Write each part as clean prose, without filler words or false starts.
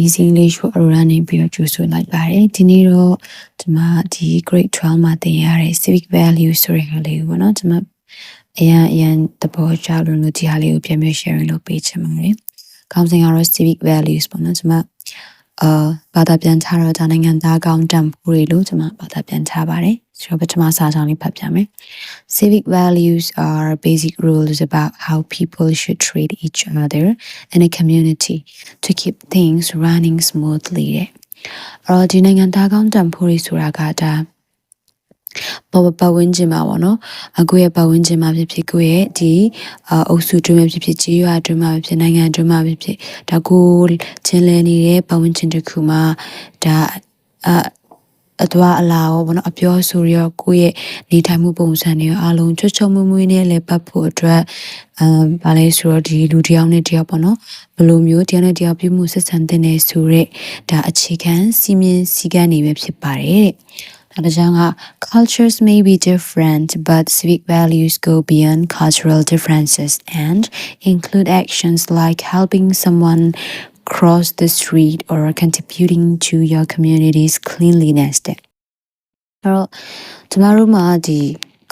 easy English ကို running ပြီးတော့ကြိုဆိုလိုက်ပါတယ်ဒီနေ့တော့ဒီမှာဒီ grade 12မှာသင်ရတဲ့ civic value ဆိုတဲ့ဟာလေးကိုပေါ့နော်ဒီမှာအရင်သဘောကျလို့ဒီဟာလေးကိုပြန်ပြီး sharing လုပ်ပေးချင်ပါတယ်ခေါင်းစဉ်ကတော့ civic values ပေါ့နော်ဒီမှာဘာသာပြန်ထားတော့ဒါနိုင်ငံသားကောင်းတန်ဖိုးတွေလို့ဒီမှာဘာသာပြန်ထားပါတယ်ဆိုတော့ပထမစာကြောင်းလေးဖတ်ပြမယ် Civic values are basic rules about how people should treat each other in a community to keep things running smoothly တဲ့ဒီနိုင်ငံသားကောင်းတန်ဖိုးတွေဆိုတာကဒါပတ်ဝန်းကျင်မှာပေါ့နော်ကိုယ့်ရဲ့ပတ်ဝန်းကျင်မှာဖြစ်ကိုယ့်ရဲ့ဒီအုပ်စုတွင်းမှာဖြစ်ကြေးရွာတွင်းမှာဖြစ်နိုင်ငံတွင်းမှာဖြစ်ဒါကိုချင်းလည်နေတဲ့ပတ်ဝန်းကျင်တစ်ခုမှာဒါအသွားအလာရောပေါ့နော်အပြောဆိုရောကိုယ့်ရဲ့နေထိုင်မှုပုံစံတွေရောအားလုံးချွတ်ချုံမွေ့မွေ့နဲ့လည်းပတ်ဖို့အတွက်ဗာလဲဆိုတော့ဒီလူတစ်ယောက်နဲ့တစ်ယောက်ပေါ့နော်ဘယ်လိုမျိုးတရားနဲ့တရားပြုမှုဆက်ဆံတဲ့နေဆိုတဲ့ဒါအခြေခံစီမင်းစည်းကမ်းတွေပဲဖြစ်ပါတယ်တဲ့cultures may be different, but civic values go beyond cultural differences and include actions like helping someone cross the street or contributing to your community's cleanliness. တော့ကျမတို့မှာဒီ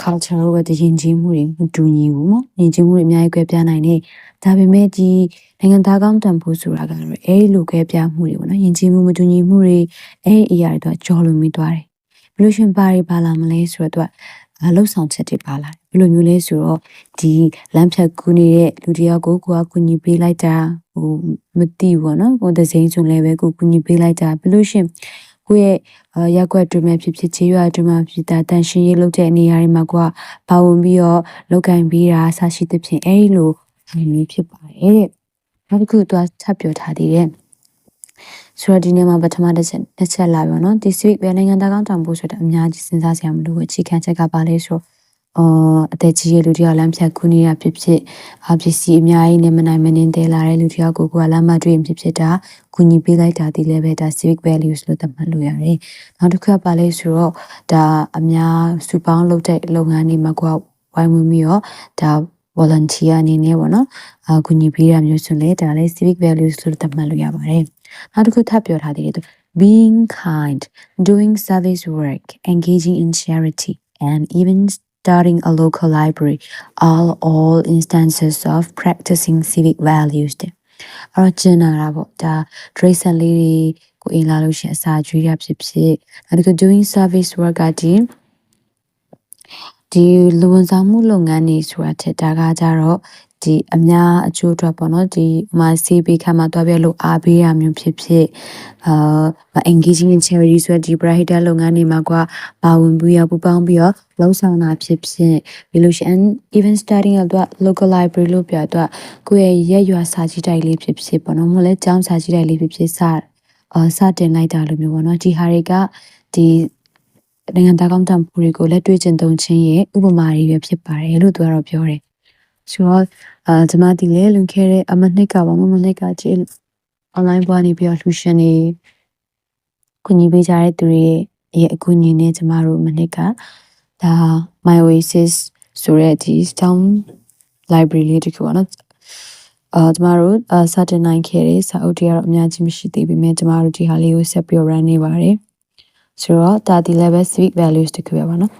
culture ကတည်ရင်ချင်းမှုတွေမတူညီဘူးเนาะယဉ်ကျေးမှုတွေအများကြီးကွဲပြားနိုင်တယ်ဒါပေမဲ့ဒီနိုင်ငံသားကောင်းတန်ဖို့ဆိုတာကတော့အဲ့လိုကွဲပြားမှုတွေပေါ့နော်ယဉ်ကျေးမှုမတူညီမှုတွေအဲ့အရာတွေတော့ကြော်လွန်ပြီးသွားတယ်ဘယ်လိုရှင်ပါလာမလဲဆိုတော့လှုပ်ဆောင်ချက်တွေပါလာဘယ်လိုမျိုးလဲဆိုတော့ဒီလမ်းဖြတ်ကူးနေတဲ့လူတယောက်ကိုကူညီပေးလိုက်တာမသိဘူးပေါ့နော်ကိုယ်တစိမ့်ဆိုလည်းပဲကိုကူညီပေးလိုက်တာဘယ်လိုရှင်ကိုယ့်ရဲ့ရက်ွက်တွင်ဖြစ်ချေရွာတွင်ဖြစ်တာတန်ရှင်းရေးလုပ်တဲ့နေရာတွေမှာပါဝင်ပြီးတော့လောက်ကင်ပေးတာဆရှိသဖြင့်အဲ့လိုမျိုးဖြစ်ပါတယ်တဲ့နောက်တစ်ခုသူထပ်ပြောထားသေးတယ်ဆိုတော့ဒီနေ့မှာပထမတစ်ချက်လာပြီเนาะဒီ civic ပဲနိုင်ငံသားကောင်းတန်ဖို့ဆိုတာအများကြီးစဉ်းစားစရာမလိုဘူးအခြေခံချက်ကပါလဲဆိုတော့အသက်ကြီးရဲ့လူတယောက်လမ်းဖြတ်ကူးနေတာဖြစ်ပစ္စည်းအများကြီးနဲ့မနိုင်မနှင်းတဲလာတဲ့လူတယောက်ကိုလမ်းမတွေ့ဖြစ်တာကူညီပေးလိုက်တာဒီလည်းပဲဒါ civic values လို့သတ်မှတ်လို့ရတယ်နောက်တစ်ခုကပါလဲဆိုတော့ဒါအများစုပေါင်းလုပ်တဲ့လုပ်ငန်းတွေမှာဝိုင်းဝန်းပြီးတော့ဒါ volunteer အနေနဲ့ပေါ့နော်ကူညီပေးရမျိုးဆိုလဲဒါလည်း civic values လို့သတ်မှတ်လို့ရပါတယ်နောက်တစ်ခုထပ်ပြောထားသေးတယ် being kind doing service work engaging in charity and even starting a local library are all instances of practicing civic values အဲ့ကျန်တာပေါ့ဒါ trace လေးကိုအင်လာလို့ရှိရင်အစာကျွေးရဖြစ်နောက်တစ်ခု doing service work ကဒီလူဝန်ဆောင်မှုလုပ်ငန်းတွေဆိုတာထက်ဒါကကြတော့ဒီအများအကျိုးအတွက်ပေါ့နော်ဒီစီးပေးခါမှာတွားပြလို့အားပေးရမျိုးဖြစ်engaging in charity ဆိုတဲ့ဒီ bright လုပ်ငန်းတွေမှာပါဝင်ပြီးပူပေါင်းပြီးတော့လုံဆောင်တာဖြစ်ပြီးလို့ရှိရင် even starting တော့ local library လို့ပြောတော့ကိုယ့်ရဲ့ရွာစာကြည့်တိုက်လေးဖြစ်ပေါ့နော်မဟုတ်လဲကျောင်းစာကြည့်တိုက်လေးဖြစ်စတင်လိုက်တာလို့မျိုးပေါ့နော်ဒီဟာတွေကဒီနိုင်ငံသားကောင်းတန်ဖိုးတွေကိုလက်တွေ့ကျင့်သုံးခြင်းရဲ့ဥပမာတွေပဲဖြစ်ပါတယ်လို့သူကတော့ပြောတယ်ဆိုတော့ဒီမှာဒီလေလွန်ခဲ့တဲ့မနှစ်ကကြည့် online ပေါ်နေပြီးတော့ solution တွေကူညီပေးကြတဲ့သူတွေရဲ့အကူအညီနဲ့ကျမတို့မနှစ်ကဒါ My Oasis ဆိုတဲ့ဒီ town library လေးတစ်ခုပေါ့နော်ကျမတို့စတင်နိုင်ခဲ့တဲ့စာအုပ်တွေကတော့အများကြီးမရှိသေးပေမဲ့ကျမတို့ဒီဟာလေးကိုဆက်ပြီး run နေပါတယ်ဆိုတော့ဒါဒီ level civic values တခုပဲပါနော်